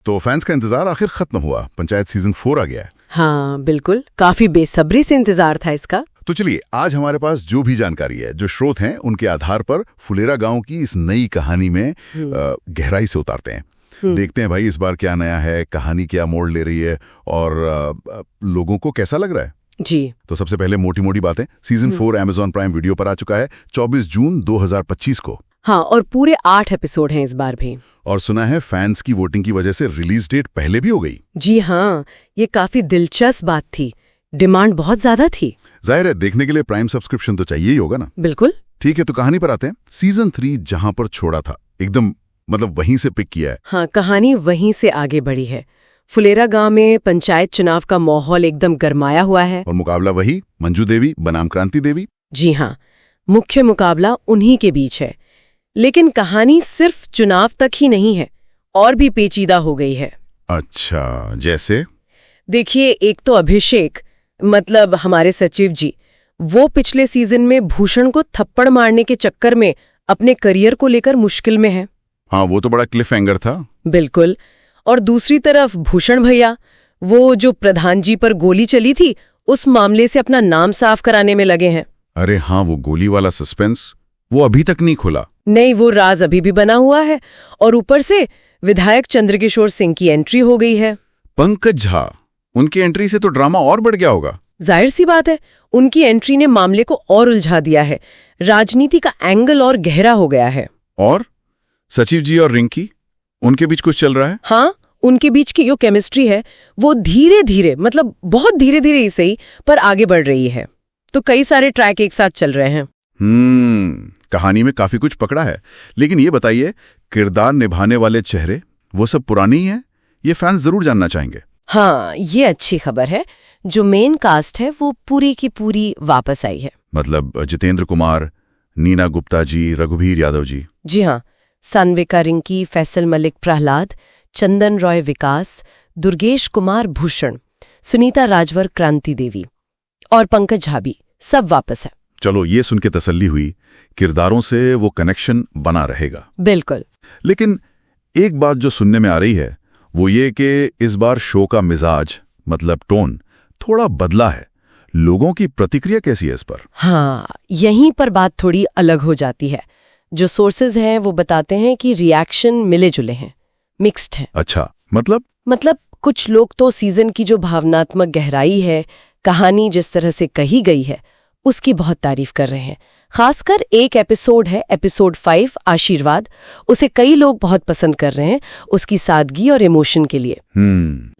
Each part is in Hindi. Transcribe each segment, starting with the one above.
तो फैंस का इंतजार आखिर खत्म हुआ, पंचायत सीजन 4 आ गया है। हाँ बिल्कुल, काफी बेसब्री से इंतजार था इसका। तो चलिए, आज हमारे पास जो भी जानकारी है, जो स्रोत हैं, उनके आधार पर फुलेरा गांव की इस नई कहानी में गहराई से उतारते हैं। देखते हैं भाई इस बार क्या नया है, कहानी क्या मोड़ ले रही है और लोगों को कैसा लग रहा है जी। तो सबसे पहले मोटी मोटी बातें। सीजन 4 Amazon प्राइम वीडियो पर आ चुका है 24 जून 2025 को। हाँ, और पूरे 8 एपिसोड हैं इस बार भी। और सुना है फैंस की वोटिंग की वजह से रिलीज डेट पहले भी हो गई। जी हाँ, ये काफी दिलचस्प बात थी, डिमांड बहुत ज्यादा थी। जाहिर है देखने के लिए प्राइम सब्सक्रिप्शन तो चाहिए ही होगा ना। बिल्कुल। ठीक है, तो कहानी पर आते हैं। सीजन 3 जहां पर छोड़ा था, एकदम मतलब वहीं से पिक किया है। हाँ, कहानी वहीं से आगे बढ़ी है। फुलेरा गांव में पंचायत चुनाव का माहौल एकदम गरमाया हुआ है। और मुकाबला वही मंजू देवी बनाम क्रांति देवी। जी हाँ, मुख्य मुकाबला उन्हीं के बीच है। लेकिन कहानी सिर्फ चुनाव तक ही नहीं है, और भी पेचीदा हो गई है। अच्छा, जैसे? देखिए, एक तो अभिषेक मतलब हमारे सचिव जी, वो पिछले सीजन में भूषण को थप्पड़ मारने के चक्कर में अपने करियर को लेकर मुश्किल में है। हाँ, वो तो बड़ा क्लिफ हैंगर था। बिल्कुल। और दूसरी तरफ भूषण भैया, वो जो प्रधान जी पर गोली चली थी, उस मामले से अपना नाम साफ कराने में लगे हैं। अरे हाँ, वो गोली वाला सस्पेंस वो अभी तक नहीं खुला। नहीं, वो राज अभी भी बना हुआ है। और ऊपर से विधायक चंद्रकिशोर सिंह की एंट्री हो गई है। पंकज झा, उनकी एंट्री से तो ड्रामा और बढ़ गया होगा। जाहिर सी बात है, उनकी एंट्री ने मामले को और उलझा दिया है। राजनीति का एंगल और गहरा हो गया है। और सचिव जी और रिंकी, उनके बीच कुछ चल रहा है? हाँ, उनके बीच की जो केमिस्ट्री है वो धीरे धीरे, मतलब बहुत धीरे धीरे ही सही, पर आगे बढ़ रही है। तो कई सारे ट्रैक एक साथ चल रहे हैं। कहानी में काफी कुछ पकड़ा है। लेकिन ये बताइए, किरदार निभाने वाले चेहरे वो सब पुराने ही हैं? ये फैंस जरूर जानना चाहेंगे। हाँ, ये अच्छी खबर है। जो मेन कास्ट है वो पूरी की पूरी वापस आई है। मतलब जितेंद्र कुमार, नीना गुप्ता जी, रघुवीर यादव जी। जी हाँ, सान्विका रिंकी, फैसल मलिक प्रहलाद, चंदन रॉय विकास, दुर्गेश कुमार भूषण, सुनीता राजवर क्रांति देवी और पंकज झा भी सब वापस है। चलो, ये सुन के तसल्ली हुई, किरदारों से वो कनेक्शन बना रहेगा। बिल्कुल। लेकिन एक बात जो सुनने में आ रही है वो ये कि इस बार शो का मिजाज, मतलब टोन, थोड़ा बदला है। लोगों की प्रतिक्रिया कैसी है इस पर? हाँ, यहीं पर बात थोड़ी अलग हो जाती है। जो सोर्सेज हैं वो बताते हैं कि रिएक्शन मिले जुले हैं, मिक्स्ड है। अच्छा, मतलब कुछ लोग तो सीजन की जो भावनात्मक गहराई है, कहानी जिस तरह से कही गई है, उसकी बहुत तारीफ कर रहे हैं। खासकर एक एपिसोड है, एपिसोड 5 आशीर्वाद, उसे कई लोग बहुत पसंद कर रहे हैं, उसकी सादगी और इमोशन के लिए।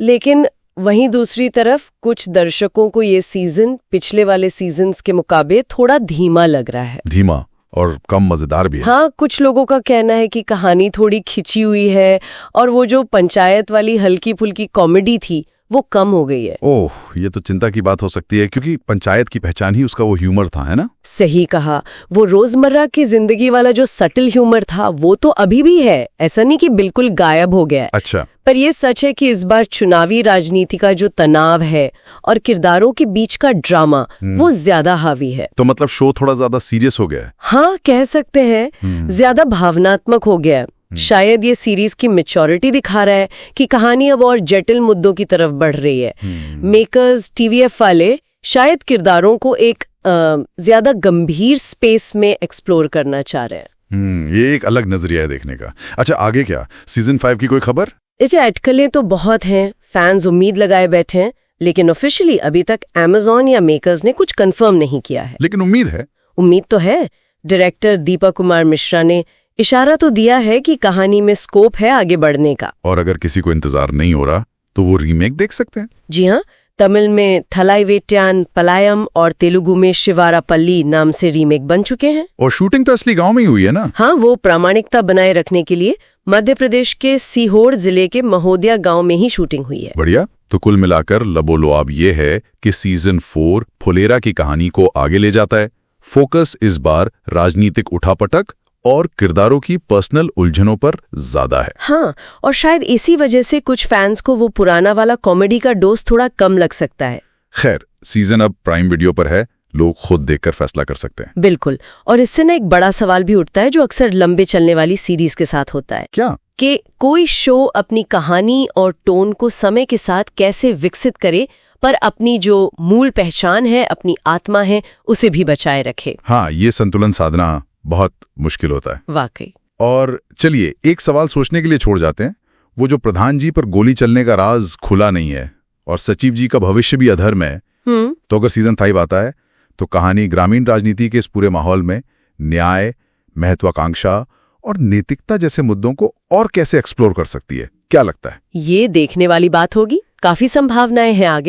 लेकिन वहीं दूसरी तरफ कुछ दर्शकों को ये सीजन पिछले वाले सीजन्स के मुकाबले थोड़ा धीमा लग रहा है। धीमा और कम मजेदार भी है। हाँ, कुछ लोगों का कहना है कि कहानी थोड़ी खिंची हुई है और वो जो पंचायत वाली हल्की फुल्की कॉमेडी थी वो कम हो गई है। ओह, ये तो चिंता की बात हो सकती है, क्योंकि पंचायत की पहचान ही उसका वो ह्यूमर था, है ना? सही कहा। वो रोजमर्रा की जिंदगी वाला जो सटल ह्यूमर था वो तो अभी भी है, ऐसा नहीं कि बिल्कुल गायब हो गया है। अच्छा। पर ये सच है कि इस बार चुनावी राजनीति का जो तनाव है और किरदारों के बीच का ड्रामा वो ज्यादा हावी है। तो मतलब शो थोड़ा ज्यादा सीरियस हो गया है? हाँ, कह सकते हैं, ज्यादा भावनात्मक हो गया है। शायद ये सीरीज की मैच्योरिटी दिखा रहा है कि कहानी अब और जटिल मुद्दों की तरफ बढ़ रही है। मेकर्स, टीवीएफ वाले शायद किरदारों को एक ज्यादा गंभीर स्पेस में एक्सप्लोर करना चाह रहे हैं। ये एक अलग नजरिया है देखने का। अच्छा, आगे क्या? सीजन 5 की कोई खबर? अटकलें तो बहुत हैं, फैंस उम्मीद लगाए बैठे हैं, लेकिन ऑफिशियली अभी तक Amazon या मेकर्स ने कुछ कंफर्म नहीं किया है। लेकिन उम्मीद है। उम्मीद तो है। डायरेक्टर दीपक कुमार मिश्रा ने इशारा तो दिया है कि कहानी में स्कोप है आगे बढ़ने का। और अगर किसी को इंतजार नहीं हो रहा तो वो रीमेक देख सकते हैं। जी हाँ, तमिल में थलाई वेट्यान पलायम और तेलुगु में शिवारापल्ली नाम से रीमेक बन चुके हैं। और शूटिंग तो असली गांव में ही हुई है ना? हाँ, वो प्रामाणिकता बनाए रखने के लिए मध्य प्रदेश के सीहोर जिले के महोदिया गांव में ही शूटिंग हुई है। बढ़िया। तो कुल मिलाकर लबोलुआब ये है कि सीजन 4 फुलेरा की कहानी को आगे ले जाता है। फोकस इस बार राजनीतिक उठापटक और किरदारों की पर्सनल उलझनों पर ज्यादा है। हाँ, और शायद इसी वजह से कुछ फैंस को वो पुराना वाला कॉमेडी का डोज थोड़ा कम लग सकता है। खैर, सीजन अब प्राइम वीडियो पर है, लोग खुद देखकर फैसला कर सकते हैं। बिल्कुल। और इससे ना एक बड़ा सवाल भी उठता है जो अक्सर लंबे चलने वाली सीरीज के साथ होता है। क्या? कि कोई शो अपनी कहानी और टोन को समय के साथ कैसे विकसित करे, पर अपनी जो मूल पहचान है, अपनी आत्मा है, उसे भी बचाए रखे। हाँ, ये संतुलन साधना बहुत मुश्किल होता है वाकई। और चलिए एक सवाल सोचने के लिए छोड़ जाते हैं। वो जो प्रधान जी पर गोली चलने का राज खुला नहीं है और सचिव जी का भविष्य भी अधर्म है, तो अगर सीजन 5 आता है तो कहानी ग्रामीण राजनीति के इस पूरे माहौल में न्याय, महत्वाकांक्षा और नैतिकता जैसे मुद्दों को और कैसे एक्सप्लोर कर सकती है, क्या लगता है? ये देखने वाली बात होगी। काफी संभावनाएं हैं आगे।